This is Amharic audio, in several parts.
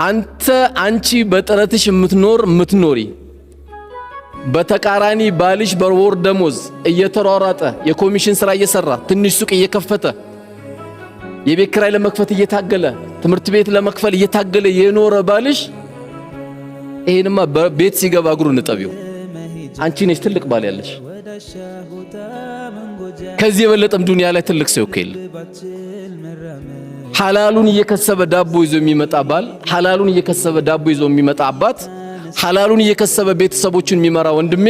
አንቺ በጥረትሽ ምትኖሪ በተቃራኒ ባልሽ በወር ደሞዝ እየተሯሯጠ የኮሚሽን ስራ እየሰራ ትንሽ ሱቅ እየከፈተ የቤት ኪራይ ለመክፈት እየታገለ ትምህርት ቤት ለመክፈል እየታገለ የኖረ ባልሽ ይሄንማ ቤት ሲገባ እግሩን ንጠቢው። አንቺ ነሽ ትልቅ ባል ያለሽ። ከዚህ የበለጠም ዱንያ ላይ ትልቅ ሰው የለ። ሐላሉን እየከሰበ ዳቦ ይዞ የሚመጣ ባል፣ ሐላሉን እየከሰበ ዳቦ ይዞ የሚመጣ አባት፣ ሐላሉን እየከሰበ ቤተሰቦችን የሚመራ ወንድሜ፣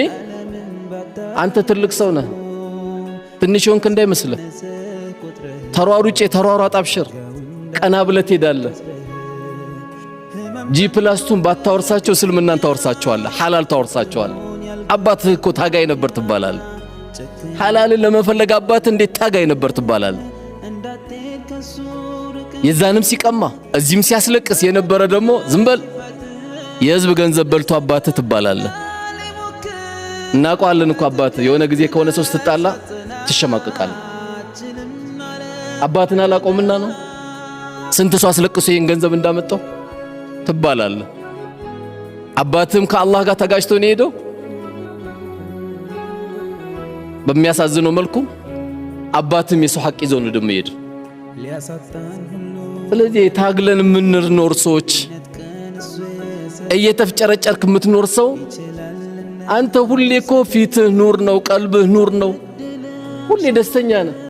አንተ ትልቅ ሰው ነህ። ትንሽ ሆንክ እንዳይመስልህ። ተሯሯጥ፣ አብሽር፣ ቀና ብለህ ትሄዳለህ። ጂ+2 ባታወርሳቸው እስልምናን ታወርሳቸዋለህ፣ ሐላል ታወርሳቸዋለህ። አባትህ እኮ ታጋይ ነበር ትባላለህ። ሐላልን ለመፈለግ አባት እንዴት ታጋይ ነበር ትባላለህ። የዛንም ሲቀማ እዚህም ሲያስለቅስ የነበረ ደግሞ ዝም በል የህዝብ ገንዘብ በልቶ አባትህ ትባላለህ። እናውቀዋለን እኮ አባትህ የሆነ ጊዜ ከሆነ ሰው ስትጣላ ትሸማቀቃለህ። አባትን አላቆምና ነው ስንት ሰው አስለቅሶ ይሄን ገንዘብ እንዳመጣው ትባላለህ። አባትም ከአላህ ጋር ተጋጭቶ ነው ሄደው በሚያሳዝነው መልኩ አባትም የሰው ሐቅ ይዞ ነው ደሞ ይሄድ። ስለዚህ ታግለን የምንኖር ሰዎች እየተፍጨረጨርክ የምትኖር ሰው አንተ ሁሌ እኮ ፊትህ ኑር ነው፣ ቀልብህ ኑር ነው፣ ሁሌ ደስተኛ ነህ።